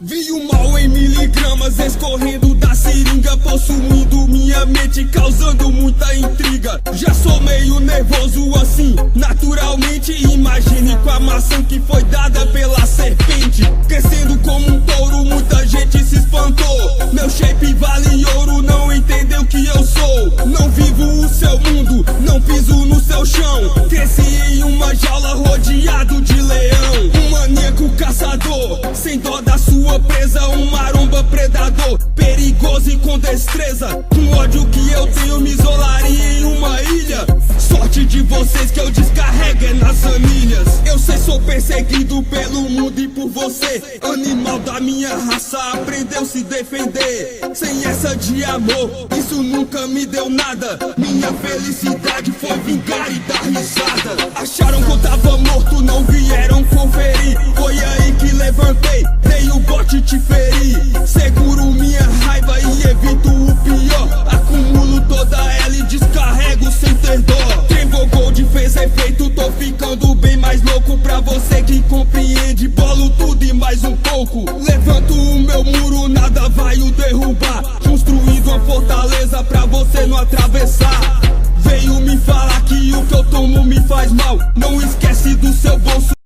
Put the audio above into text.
Vi o mal em miligramas escorrendo da seringa, possuindo minha mente, causando muita intriga. Já sou meio nervoso assim, naturalmente. Imagine com a maçã que foi dada pela serpente. Crescendo como um touro, muita gente se espantou. Meu shape vale ouro, não entendeu que eu sou. Não vivo o seu mundo, não piso no seu chão. Cresci em uma jaula rodeado de leão. Um maníaco caçador, sem dó da sua presa. Um maromba predador, perigoso e com destreza. Com ódio que eu tenho, me isolaria em uma ilha. Sorte de vocês que eu descarrego é nas anilhas. Eu sei, sou perseguido pelo mundo e por você. Animal da minha raça aprendeu se defender. Sem essa de amor, isso nunca me deu nada. Minha felicidade foi vingar e dar risada. Acharam que eu tava morto, não vieram conferir. Foi aí que levantei, dei o bote e te feri. Seguro minha raiva e evito o pior. Acumulo toda ela e descarrego sem ter dó. Tremble Gold fez efeito, tô ficando bem mais louco. Pra você que compreende, bolo tudo e mais um pouco. Levanto o meu muro, nada vai o derrubar. Construindo uma fortaleza pra você não atravessar. Veio me falar que o que eu tomo me faz mal. Não esquece do seu bolso.